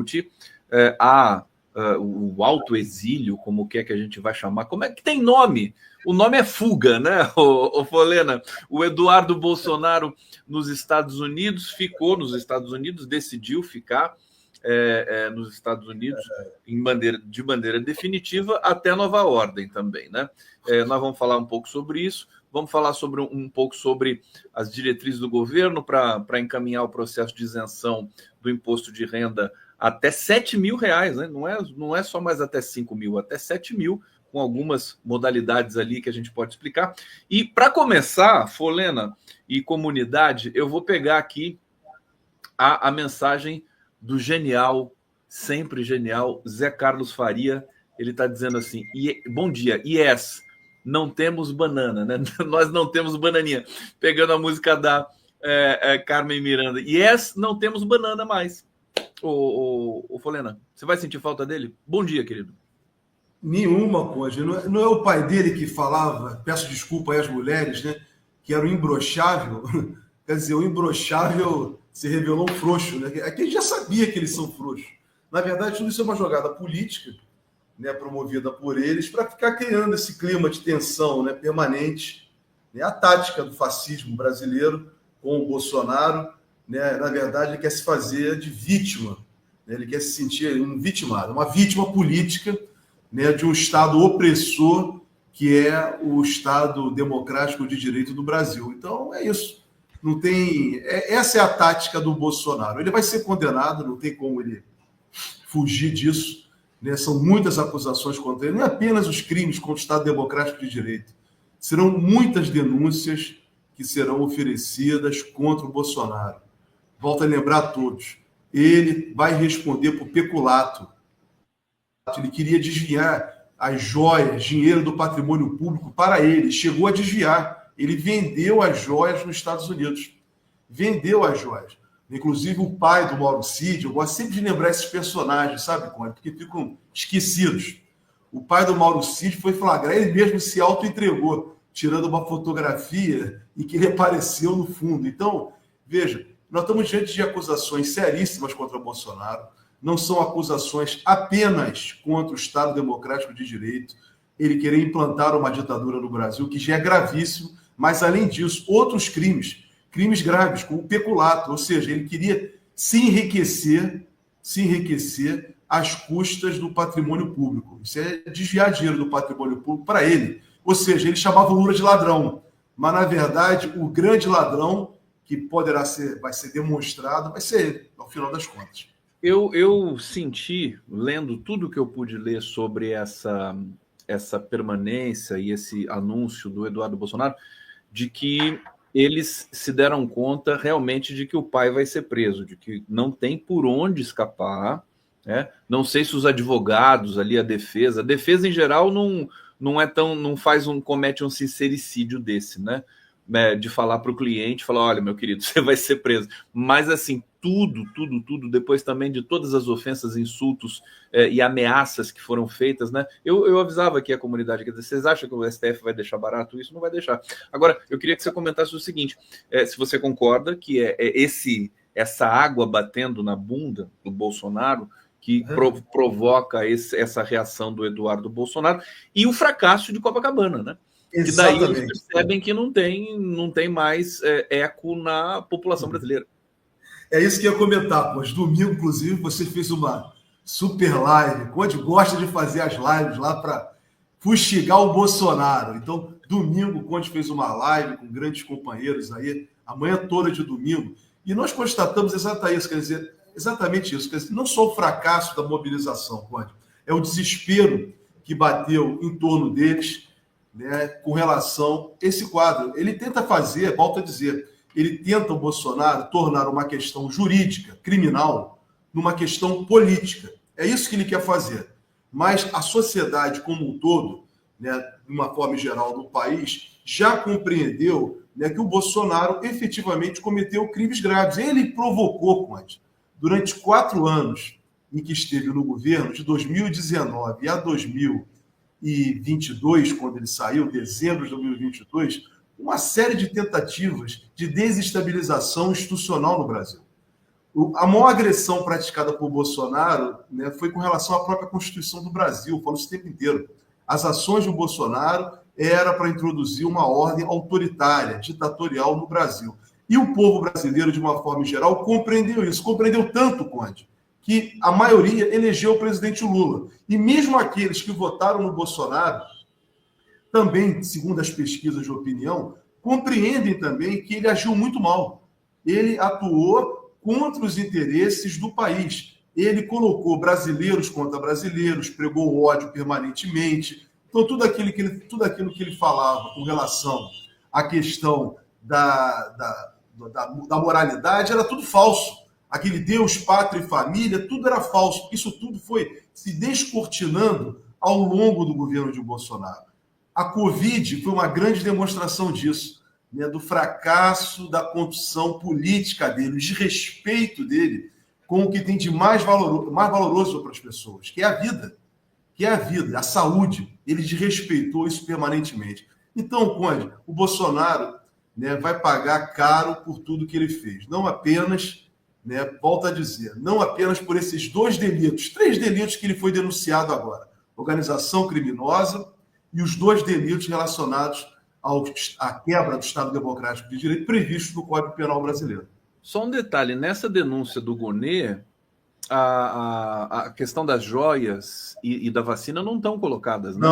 discutir o autoexílio, como que a gente vai chamar, como é que tem nome? O nome é fuga, né, o Folena? O Eduardo Bolsonaro nos Estados Unidos ficou nos Estados Unidos, decidiu ficar nos Estados Unidos de maneira definitiva até nova ordem também, né? Nós vamos falar um pouco sobre isso, vamos falar um pouco sobre as diretrizes do governo para encaminhar o processo de isenção do imposto de renda até R$7 mil, né? Não é só mais até 5 mil, até 7 mil, com algumas modalidades ali que a gente pode explicar. E para começar, Folena e comunidade, eu vou pegar aqui a mensagem do genial, sempre genial, Zé Carlos Faria. Ele está dizendo assim: bom dia, yes, não temos banana, né? Nós não temos bananinha. Pegando a música da Carmen Miranda. Yes, não temos banana mais. Ô Folena, você vai sentir falta dele? Bom dia, querido. Nenhuma, Conde. Não é o pai dele que falava, peço desculpa aí às mulheres, né? Que era o imbrochável. Quer dizer, o imbrochável se revelou um frouxo, né? Aqui a gente já sabia que eles são frouxos. Na verdade, tudo isso é uma jogada política, né, promovida por eles, para ficar criando esse clima de tensão, né, permanente. Né? A tática do fascismo brasileiro com o Bolsonaro, né, na verdade, ele quer se fazer de vítima. Né? Ele quer se sentir um vitimado, uma vítima política, né, de um Estado opressor, que é o Estado democrático de direito do Brasil. Então, é isso. Não tem. Essa é a tática do Bolsonaro. Ele vai ser condenado, não tem como ele fugir disso. Né? São muitas acusações contra ele, não é apenas os crimes contra o Estado democrático de direito. Serão muitas denúncias que serão oferecidas contra o Bolsonaro. Volto a lembrar a todos. Ele vai responder por peculato. Ele queria desviar as joias, dinheiro do patrimônio público para ele. Chegou a desviar. Ele vendeu as joias nos Estados Unidos. Vendeu as joias. Inclusive o pai do Mauro Cid, eu gosto sempre de lembrar esses personagens, sabe, Conde? Porque ficam esquecidos. O pai do Mauro Cid foi flagrar, ele mesmo se auto-entregou, tirando uma fotografia em que ele apareceu no fundo. Então, veja, nós estamos diante de acusações seríssimas contra Bolsonaro. Não são acusações apenas contra o Estado democrático de direito, ele querer implantar uma ditadura no Brasil, que já é gravíssimo, mas, além disso, outros crimes graves, como o peculato, ou seja, ele queria se enriquecer às custas do patrimônio público. Isso é desviar dinheiro do patrimônio público para ele. Ou seja, ele chamava o Lula de ladrão, mas, na verdade, o grande ladrão que vai ser demonstrado, vai ser ele, ao final das contas. Eu senti, lendo tudo que eu pude ler sobre essa permanência e esse anúncio do Eduardo Bolsonaro, de que eles se deram conta realmente de que o pai vai ser preso, de que não tem por onde escapar, né? Não sei se os advogados ali, a defesa em geral não comete um sincericídio desse, né? De falar para o cliente, falar, olha, meu querido, você vai ser preso. Mas assim, tudo, depois também de todas as ofensas, insultos e ameaças que foram feitas, né? Eu avisava aqui a comunidade, quer dizer, vocês acham que o STF vai deixar barato isso? Não vai deixar. Agora, eu queria que você comentasse o seguinte, se você concorda que essa água batendo na bunda do Bolsonaro que provoca essa reação do Eduardo Bolsonaro e o fracasso de Copacabana, né? Que daí eles percebem que não tem mais eco na população brasileira. É isso que eu ia comentar, pois domingo, inclusive, você fez uma super live. Conde gosta de fazer as lives lá para fustigar o Bolsonaro. Então, domingo, o Conde fez uma live com grandes companheiros aí, a manhã toda de domingo, e nós constatamos exatamente isso. Quer dizer, não só o fracasso da mobilização, Conde, é o desespero que bateu em torno deles, né, com relação a esse quadro. Ele tenta fazer, volto a dizer, ele tenta o Bolsonaro tornar uma questão jurídica, criminal, numa questão política. É isso que ele quer fazer. Mas a sociedade como um todo, né, de uma forma geral do país, já compreendeu, né, que o Bolsonaro efetivamente cometeu crimes graves. Ele provocou, Conde, durante 4 anos em que esteve no governo, de 2019 a 2022, quando ele saiu, dezembro de 2022, uma série de tentativas de desestabilização institucional no Brasil. A maior agressão praticada por Bolsonaro, né, foi com relação à própria Constituição do Brasil, falo isso o tempo inteiro. As ações do Bolsonaro era para introduzir uma ordem autoritária, ditatorial no Brasil. E o povo brasileiro, de uma forma geral, compreendeu isso. Compreendeu tanto, Conde, que a maioria elegeu o presidente Lula. E mesmo aqueles que votaram no Bolsonaro, também, segundo as pesquisas de opinião, compreendem também que ele agiu muito mal. Ele atuou contra os interesses do país. Ele colocou brasileiros contra brasileiros, pregou ódio permanentemente. Então, tudo aquilo que ele falava com relação à questão da moralidade era tudo falso. Aquele Deus, pátria e família, tudo era falso. Isso tudo foi se descortinando ao longo do governo de Bolsonaro. A Covid foi uma grande demonstração disso, né, do fracasso da condução política dele, o desrespeito dele com o que tem de mais valoroso para as pessoas, que é a vida, a saúde. Ele desrespeitou isso permanentemente. Então, Conde, o Bolsonaro, né, vai pagar caro por tudo que ele fez. Não apenas, né, volto a dizer, não apenas por esses 3 delitos que ele foi denunciado agora. Organização criminosa e os 2 delitos relacionados à quebra do Estado Democrático de Direito previstos no Código Penal brasileiro. Só um detalhe, nessa denúncia do Gonê, a questão das joias e da vacina não estão colocadas, né?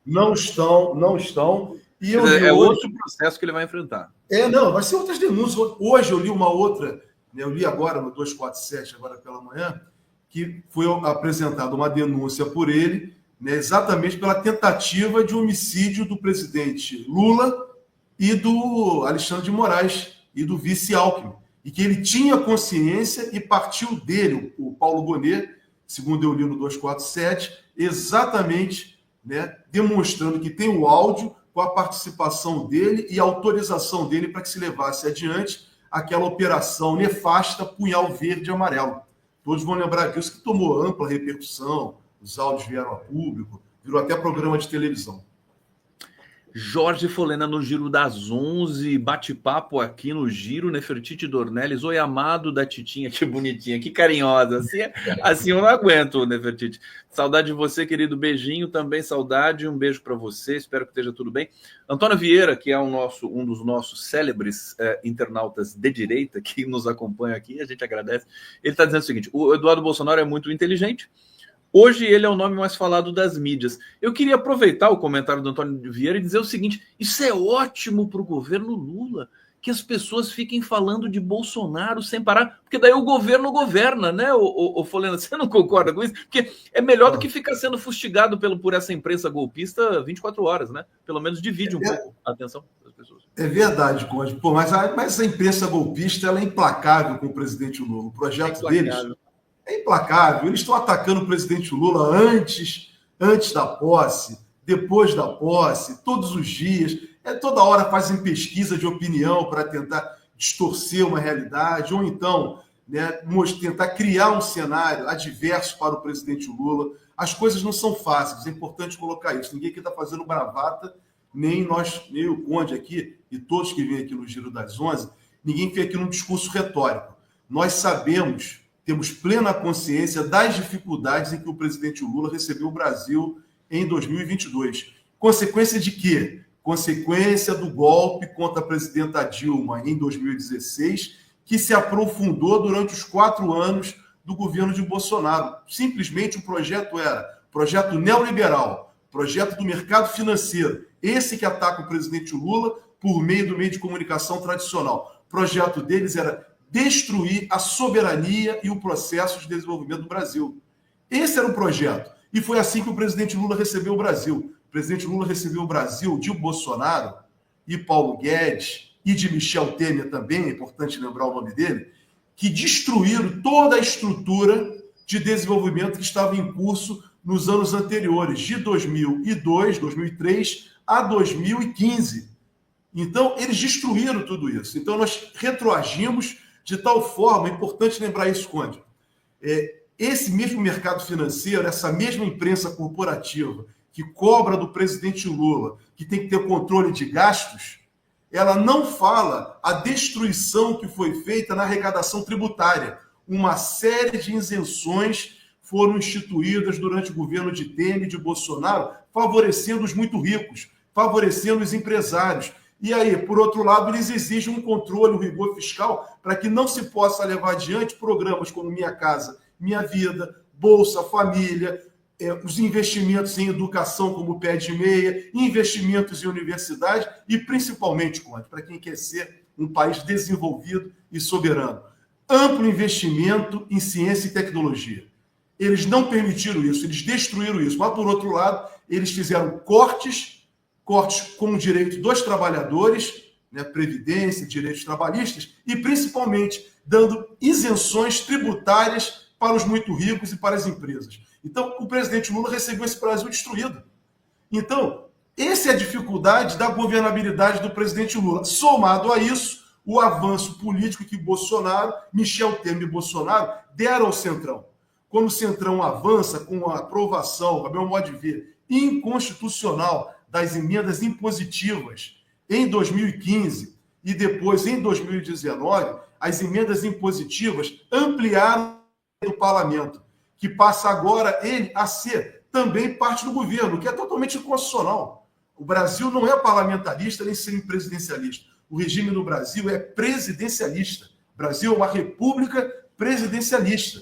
Não estão. E outro processo que ele vai enfrentar. Não, vai ser outras denúncias. Hoje eu li uma outra, né, eu li agora no 247, agora pela manhã, que foi apresentada uma denúncia por ele, né, exatamente pela tentativa de homicídio do presidente Lula e do Alexandre de Moraes e do vice Alckmin. E que ele tinha consciência e partiu dele, o Paulo Gonet, segundo eu li no 247, exatamente, né, demonstrando que tem o áudio com a participação dele e a autorização dele para que se levasse adiante aquela operação nefasta Punhal Verde e Amarelo. Todos vão lembrar disso, que tomou ampla repercussão, os áudios vieram a público, virou até programa de televisão. Jorge Folena no Giro das 11, bate-papo aqui no Giro, Nefertiti Dornelles. Oi, amado da Titinha, que bonitinha, que carinhosa. Assim eu não aguento, Nefertiti. Saudade de você, querido, beijinho, também saudade, um beijo para você, espero que esteja tudo bem. Antônio Vieira, que é um dos nossos célebres internautas de direita, que nos acompanha aqui, a gente agradece. Ele está dizendo o seguinte: o Eduardo Bolsonaro é muito inteligente. Hoje ele é o nome mais falado das mídias. Eu queria aproveitar o comentário do Antônio Vieira e dizer o seguinte: isso é ótimo para o governo Lula, que as pessoas fiquem falando de Bolsonaro sem parar, porque daí o governo governa, né, o Folena? Você não concorda com isso? Porque é melhor do que ficar sendo fustigado por essa imprensa golpista 24 horas, né? Pelo menos divide um pouco a atenção das pessoas. É verdade, Conde. Mas a imprensa golpista ela é implacável com o presidente Lula. O projeto deles é implacável. Eles estão atacando o presidente Lula antes da posse, depois da posse, todos os dias. Toda hora fazem pesquisa de opinião para tentar distorcer uma realidade, ou então, né, tentar criar um cenário adverso para o presidente Lula. As coisas não são fáceis, é importante colocar isso. Ninguém aqui está fazendo bravata, nem o Conde aqui, e todos que vêm aqui no Giro das 11, ninguém vem aqui num discurso retórico. Nós sabemos, temos plena consciência das dificuldades em que o presidente Lula recebeu o Brasil em 2022. Consequência de quê? Consequência do golpe contra a presidenta Dilma em 2016, que se aprofundou durante os 4 anos do governo de Bolsonaro. Simplesmente o projeto era projeto neoliberal, projeto do mercado financeiro, esse que ataca o presidente Lula por meio do meio de comunicação tradicional. O projeto deles era destruir a soberania e o processo de desenvolvimento do Brasil. Esse era o projeto. E foi assim que o presidente Lula recebeu o Brasil. O presidente Lula recebeu o Brasil de Bolsonaro e Paulo Guedes e de Michel Temer também, é importante lembrar o nome dele, que destruíram toda a estrutura de desenvolvimento que estava em curso nos anos anteriores, de 2002, 2003 a 2015. Então, eles destruíram tudo isso. Então, nós retroagimos de tal forma, é importante lembrar isso, Conde, esse mesmo mercado financeiro, essa mesma imprensa corporativa que cobra do presidente Lula, que tem que ter controle de gastos, ela não fala a destruição que foi feita na arrecadação tributária. uma série de isenções foram instituídas durante o governo de Temer e de Bolsonaro, favorecendo os muito ricos, favorecendo os empresários. E aí, por outro lado, eles exigem um controle, um rigor fiscal, para que não se possa levar adiante programas como Minha Casa, Minha Vida, Bolsa Família, os investimentos em educação, como o Pé de Meia, investimentos em universidade e, principalmente, Conde, para quem quer ser um país desenvolvido e soberano, amplo investimento em ciência e tecnologia. Eles não permitiram isso, eles destruíram isso. Mas, por outro lado, eles fizeram cortes com o direito dos trabalhadores, né, previdência, direitos trabalhistas, e, principalmente, dando isenções tributárias para os muito ricos e para as empresas. Então, o presidente Lula recebeu esse Brasil destruído. Então, essa é a dificuldade da governabilidade do presidente Lula. Somado a isso, o avanço político que Bolsonaro, Michel Temer e Bolsonaro deram ao Centrão. Quando o Centrão avança com a aprovação, a meu modo de ver, inconstitucional das emendas impositivas em 2015 e depois em 2019, as emendas impositivas ampliaram o parlamento, que passa agora ele a ser também parte do governo, que é totalmente inconstitucional. O Brasil não é parlamentarista nem semipresidencialista. O regime no Brasil é presidencialista. O Brasil é uma república presidencialista.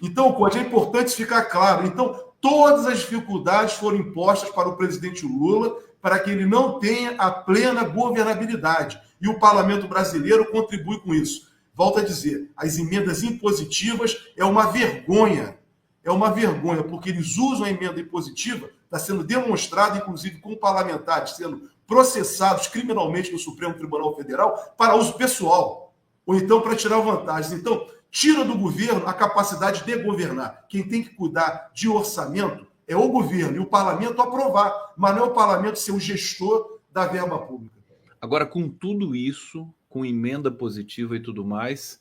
Então, Conde, é importante ficar claro. Então, todas as dificuldades foram impostas para o presidente Lula para que ele não tenha a plena governabilidade. E o parlamento brasileiro contribui com isso. Volto a dizer, as emendas impositivas é uma vergonha. É uma vergonha, porque eles usam a emenda impositiva, está sendo demonstrado, inclusive, com parlamentares sendo processados criminalmente no Supremo Tribunal Federal para uso pessoal, ou então para tirar vantagens. Então, tira do governo a capacidade de governar. Quem tem que cuidar de orçamento é o governo e o parlamento aprovar, mas não é o parlamento ser o gestor da verba pública. Agora, com tudo isso, com emenda positiva e tudo mais,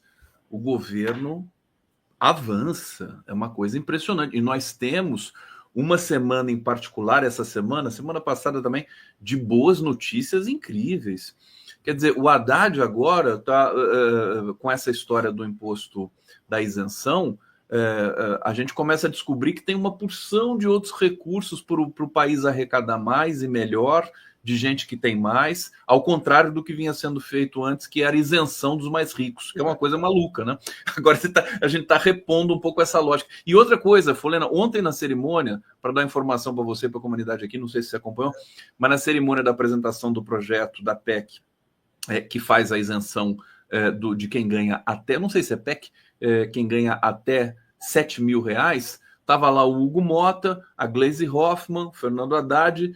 o governo avança. É uma coisa impressionante. E nós temos uma semana em particular, essa semana passada também, de boas notícias incríveis. Quer dizer, o Haddad agora está com essa história do imposto da isenção, a gente começa a descobrir que tem uma porção de outros recursos para o país arrecadar mais e melhor, de gente que tem mais, ao contrário do que vinha sendo feito antes, que era isenção dos mais ricos, que é uma coisa maluca, né? Agora a gente está repondo um pouco essa lógica. E outra coisa, Folena, ontem na cerimônia, para dar informação para você, para a comunidade aqui, não sei se você acompanhou, mas na cerimônia da apresentação do projeto da PEC, que faz a isenção de quem ganha até, não sei se é PEC, quem ganha até R$7 mil, estava lá o Hugo Mota, a Gleisi Hoffmann, Fernando Haddad.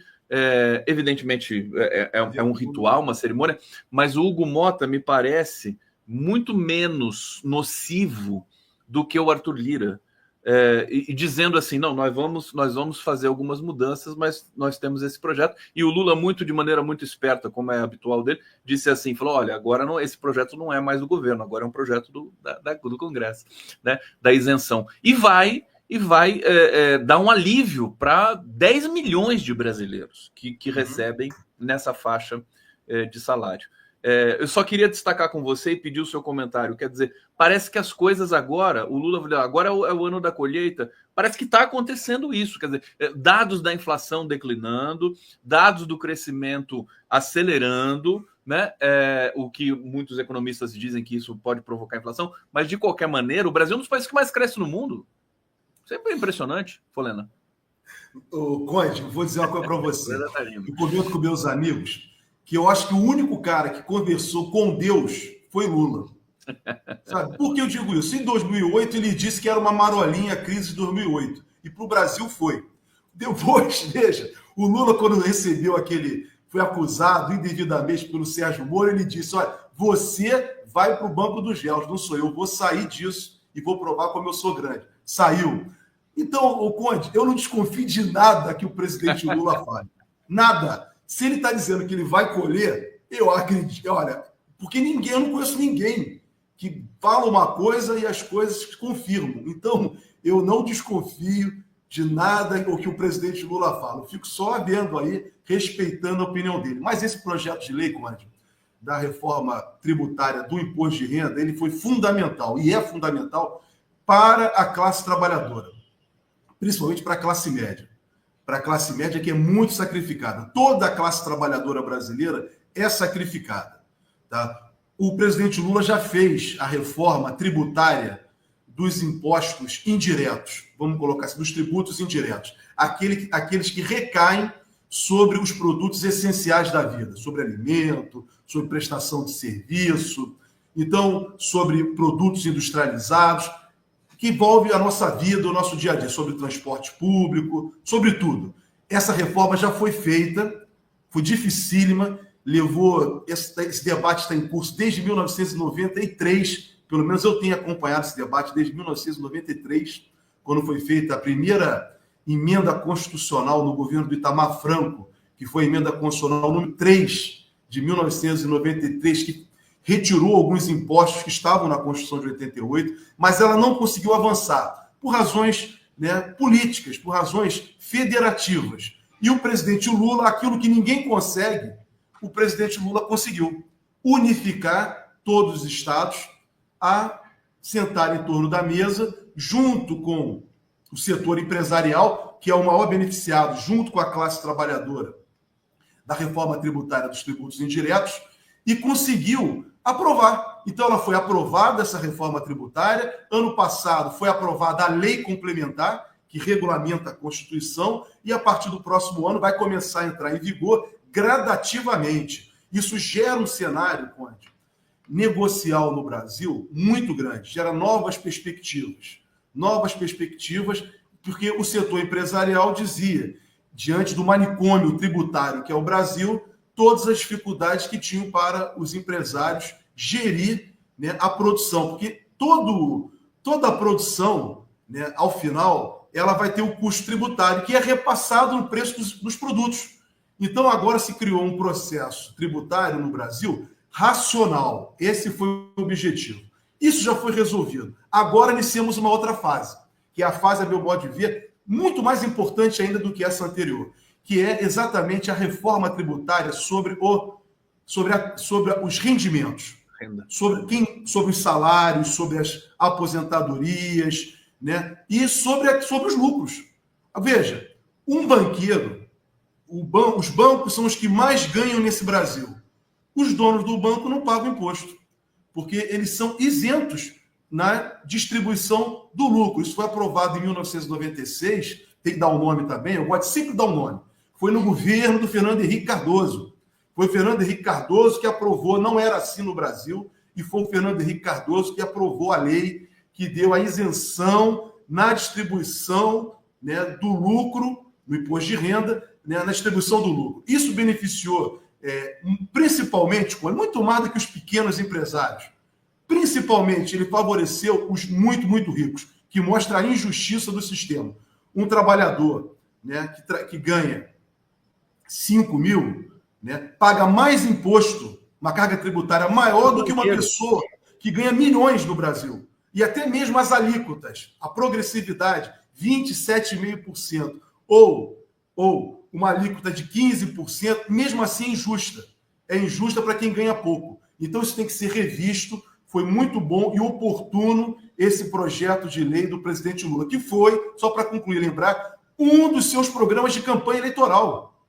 Evidentemente é um ritual, uma cerimônia, mas o Hugo Mota me parece muito menos nocivo do que o Arthur Lira, e dizendo assim, não, nós vamos fazer algumas mudanças, mas nós temos esse projeto. E o Lula, de maneira muito esperta, como é habitual dele, disse assim, falou, olha, agora esse projeto não é mais do governo, agora é um projeto do Congresso, né, da isenção. E vai dar um alívio para 10 milhões de brasileiros que recebem nessa faixa de salário. Eu só queria destacar com você e pedir o seu comentário. Quer dizer, parece que as coisas agora, o Lula, agora é o ano da colheita, parece que está acontecendo isso. Quer dizer, dados da inflação declinando, dados do crescimento acelerando, né? O que muitos economistas dizem que isso pode provocar inflação, mas de qualquer maneira, o Brasil é um dos países que mais cresce no mundo. Sempre é impressionante, Folena. Ô, Conde, vou dizer uma coisa para você. Eu comento com meus amigos que eu acho que o único cara que conversou com Deus foi Lula. Sabe? Por que eu digo isso? Em 2008, ele disse que era uma marolinha a crise de 2008. E para o Brasil foi. Depois, veja, o Lula, quando recebeu foi acusado indevidamente pelo Sérgio Moro, ele disse, olha, você vai para o banco dos réus, não sou eu, vou sair disso e vou provar como eu sou grande. Saiu. Então, o Conde, eu não desconfio de nada que o presidente Lula fale. Nada. Se ele está dizendo que ele vai colher, eu acredito. Olha, porque eu não conheço ninguém que fala uma coisa e as coisas se confirmam. Então, eu não desconfio de nada o que o presidente Lula fala. Eu fico só vendo aí, respeitando a opinião dele. Mas esse projeto de lei, Conde, da reforma tributária do imposto de renda, ele foi fundamental, e é fundamental para a classe trabalhadora, principalmente para a classe média. Para a classe média que é muito sacrificada. Toda a classe trabalhadora brasileira é sacrificada. Tá? O presidente Lula já fez a reforma tributária dos impostos indiretos, vamos colocar assim, dos tributos indiretos, aqueles que recaem sobre os produtos essenciais da vida, sobre alimento, sobre prestação de serviço, então, sobre produtos industrializados, que envolve a nossa vida, o nosso dia a dia, sobre transporte público, sobre tudo. Essa reforma já foi feita, foi dificílima, esse debate está em curso desde 1993, pelo menos eu tenho acompanhado esse debate desde 1993, quando foi feita a primeira emenda constitucional no governo do Itamar Franco, que foi a emenda constitucional número 3 de 1993, que retirou alguns impostos que estavam na Constituição de 88, mas ela não conseguiu avançar por razões, né, políticas, por razões federativas. E o presidente Lula, aquilo que ninguém consegue, o presidente Lula conseguiu unificar todos os estados a sentar em torno da mesa, junto com o setor empresarial, que é o maior beneficiado, junto com a classe trabalhadora, da reforma tributária dos tributos indiretos, e conseguiu aprovar. Então, ela foi aprovada, essa reforma tributária. Ano passado foi aprovada a lei complementar, que regulamenta a Constituição, e a partir do próximo ano vai começar a entrar em vigor gradativamente. Isso gera um cenário, Conde, negocial no Brasil muito grande, gera novas perspectivas, porque o setor empresarial dizia, diante do manicômio tributário que é o Brasil, todas as dificuldades que tinham para os empresários gerir, né, a produção, porque toda a produção, né, ao final, ela vai ter o custo tributário, que é repassado no preço dos produtos. Então, agora se criou um processo tributário no Brasil racional. Esse foi o objetivo. Isso já foi resolvido. Agora iniciamos uma outra fase, que é a fase, a meu modo de ver, muito mais importante ainda do que essa anterior, que é exatamente a reforma tributária sobre os rendimentos, sobre os salários, sobre as aposentadorias, né? E sobre os lucros. Veja, um banqueiro, os bancos são os que mais ganham nesse Brasil. Os donos do banco não pagam imposto, porque eles são isentos na distribuição do lucro. Isso foi aprovado em 1996, tem que dar o nome também, eu gosto de sempre dar o nome. Foi no governo do Fernando Henrique Cardoso. Foi o Fernando Henrique Cardoso que aprovou, não era assim no Brasil, e foi o Fernando Henrique Cardoso que aprovou a lei que deu a isenção na distribuição, né, do lucro, no imposto de renda, né, na distribuição do lucro. Isso beneficiou principalmente, muito mais do que os pequenos empresários. Principalmente, ele favoreceu os muito, muito ricos, que mostra a injustiça do sistema. Um trabalhador, né, que ganha 5 mil, né, paga mais imposto, uma carga tributária maior do que uma pessoa que ganha milhões no Brasil. E até mesmo as alíquotas, a progressividade, 27,5%, ou uma alíquota de 15%, mesmo assim é injusta. É injusta para quem ganha pouco. Então isso tem que ser revisto. Foi muito bom e oportuno esse projeto de lei do presidente Lula, que foi, só para concluir, lembrar, um dos seus programas de campanha eleitoral.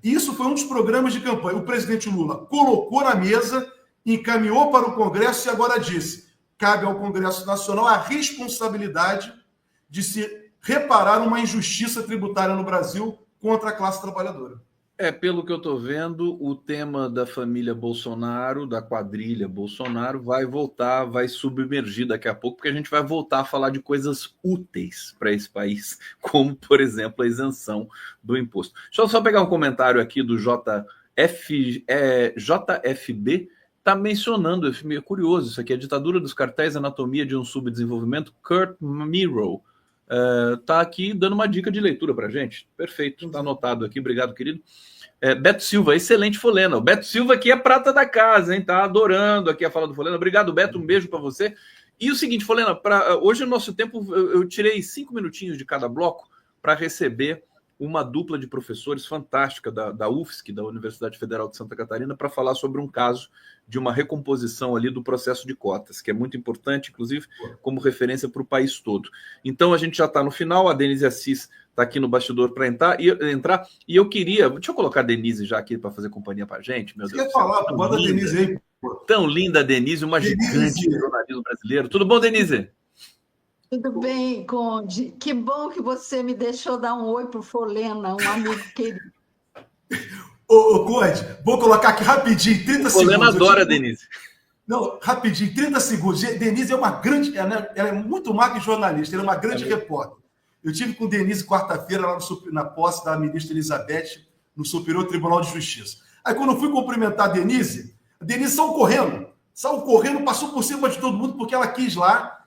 Isso foi um dos programas de campanha. O presidente Lula colocou na mesa, encaminhou para o Congresso e agora disse: cabe ao Congresso Nacional a responsabilidade de se reparar uma injustiça tributária no Brasil contra a classe trabalhadora. Pelo que eu estou vendo, o tema da família Bolsonaro, da quadrilha Bolsonaro, vai voltar, vai submergir daqui a pouco, porque a gente vai voltar a falar de coisas úteis para esse país, como, por exemplo, a isenção do imposto. Deixa eu só pegar um comentário aqui do JFB, está mencionando, é curioso isso aqui, a ditadura dos cartéis, anatomia de um subdesenvolvimento, Kurt Miro. Tá aqui dando uma dica de leitura para gente. Perfeito, está anotado aqui, obrigado, querido. Beto Silva, excelente Folena. O Beto Silva aqui é prata da casa, hein? Tá adorando aqui a fala do Folena. Obrigado, Beto, um beijo para você. E o seguinte, Folena, hoje no nosso tempo eu tirei 5 minutinhos de cada bloco para receber uma dupla de professores fantástica da UFSC, da Universidade Federal de Santa Catarina, para falar sobre um caso de uma recomposição ali do processo de cotas, que é muito importante, inclusive, como referência para o país todo. Então, a gente já está no final, a Denise Assis está aqui no bastidor para entrar, e eu queria... Deixa eu colocar a Denise já aqui para fazer companhia para a gente, meu Deus. Você quer falar? Manda a Denise aí. Tão linda a Denise, uma gigante do jornalismo brasileiro. Tudo bom, Denise? Tudo bem, Conde. Que bom que você me deixou dar um oi para o Folena, um amigo querido. Ô, Conde, vou colocar aqui rapidinho, 30 segundos. O Folena adora a Denise. Não, rapidinho, 30 segundos. Denise é uma grande... Ela é muito mais que jornalista, ela é uma grande repórter. Eu tive com Denise quarta-feira lá na posse da ministra Elizabeth, no Superior Tribunal de Justiça. Aí, quando eu fui cumprimentar a Denise saiu correndo, passou por cima de todo mundo, porque ela quis lá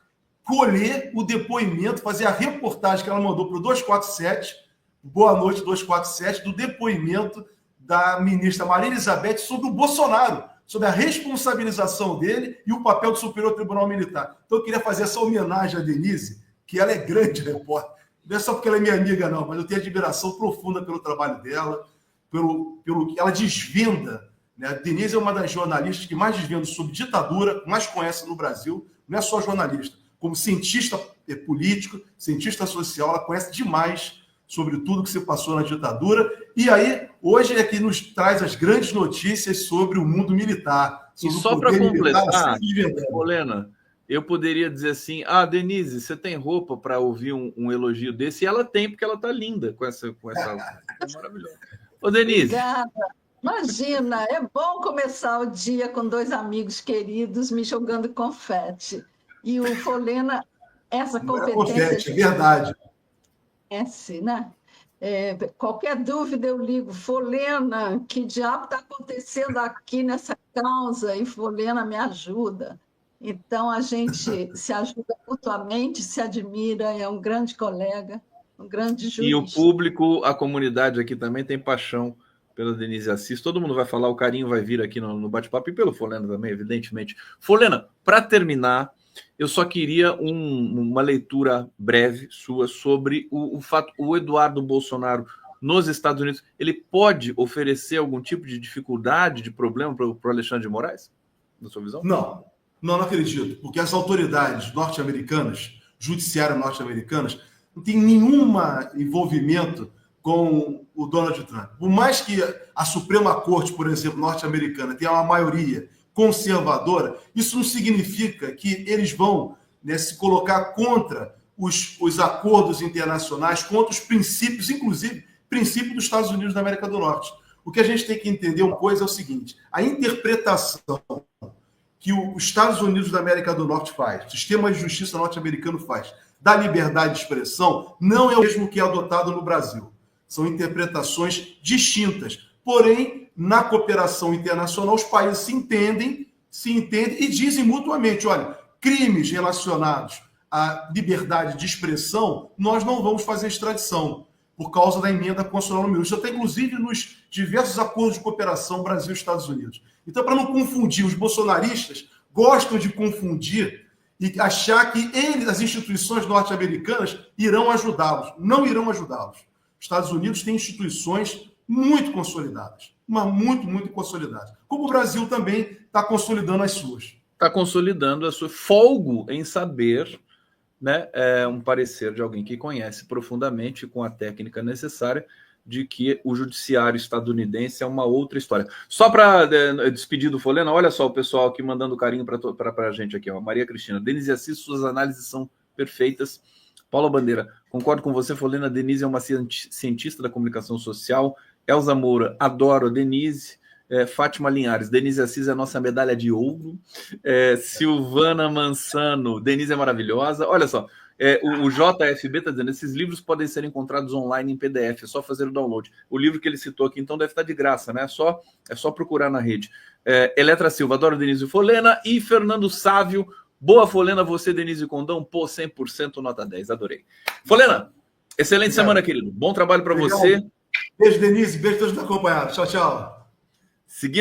colher o depoimento, fazer a reportagem que ela mandou para o 247, Boa Noite 247, do depoimento da ministra Maria Elizabeth sobre o Bolsonaro, sobre a responsabilização dele e o papel do Superior Tribunal Militar. Então eu queria fazer essa homenagem à Denise, que ela é grande repórter. Não é só porque ela é minha amiga, não, mas eu tenho admiração profunda pelo trabalho dela, pelo que ela desvenda. Né? A Denise é uma das jornalistas que mais desvenda sobre ditadura, mais conhece no Brasil, não é só jornalista. Como cientista político, cientista social, ela conhece demais sobre tudo que se passou na ditadura. E aí, hoje é que nos traz as grandes notícias sobre o mundo militar. E só para completar, Folena, eu poderia dizer assim, Denise, você tem roupa para ouvir um elogio desse? E ela tem, porque ela está linda com essa é maravilhosa. Ô, Denise. Obrigada. Imagina, é bom começar o dia com dois amigos queridos me jogando confete. E o Folena, essa competência... É verdade. Né? Qualquer dúvida eu ligo, Folena, que diabo está acontecendo aqui nessa causa? E Folena me ajuda. Então, a gente se ajuda mutuamente, se admira, é um grande colega, um grande juiz. E o público, a comunidade aqui também tem paixão pela Denise Assis. Todo mundo vai falar, o carinho vai vir aqui no bate-papo, e pelo Folena também, evidentemente. Folena, para terminar, eu só queria uma leitura breve sua sobre o fato, o Eduardo Bolsonaro nos Estados Unidos, ele pode oferecer algum tipo de dificuldade, de problema para o Alexandre de Moraes, na sua visão? Não acredito, porque as autoridades norte-americanas, judiciário norte-americanas, não tem nenhum envolvimento com o Donald Trump. Por mais que a Suprema Corte, por exemplo, norte-americana, tenha uma maioria conservadora, isso não significa que eles vão se colocar contra os acordos internacionais, contra os princípios, inclusive princípios dos Estados Unidos da América do Norte. O que a gente tem que entender uma coisa é o seguinte, a interpretação que os Estados Unidos da América do Norte faz, o sistema de justiça norte-americano faz, da liberdade de expressão, não é o mesmo que é adotado no Brasil. São interpretações distintas. Porém, na cooperação internacional, os países se entendem e dizem mutuamente, olha, crimes relacionados à liberdade de expressão, nós não vamos fazer extradição, por causa da emenda constitucional número 1. Isso está, inclusive, nos diversos acordos de cooperação Brasil e Estados Unidos. Então, para não confundir, os bolsonaristas gostam de confundir e achar que as instituições norte-americanas irão ajudá-los. Não irão ajudá-los. Os Estados Unidos têm instituições muito consolidadas, mas muito consolidadas. Como o Brasil também está consolidando as suas. Está consolidando a sua... Folgo em saber, né, um parecer de alguém que conhece profundamente, com a técnica necessária, de que o judiciário estadunidense é uma outra história. Só para despedir do Folena, olha só o pessoal aqui mandando carinho para a gente aqui, ó. Maria Cristina, Denise Assis, suas análises são perfeitas. Paula Bandeira, concordo com você, Folena. Denise é uma cientista da comunicação social. Elza Moura, adoro a Denise. Fátima Linhares, Denise Assis é a nossa medalha de ouro. Silvana Mansano, Denise é maravilhosa. Olha só, o JFB está dizendo, esses livros podem ser encontrados online em PDF, é só fazer o download. O livro que ele citou aqui, então, deve estar de graça, né? É só procurar na rede. Eletra Silva, adoro Denise Folena. E Fernando Sávio, boa Folena, você, Denise Condão, 100% nota 10, adorei. Folena, excelente semana, querido. Bom trabalho para você. Beijo, Denise, beijo a todos que estão acompanhando. Tchau, tchau.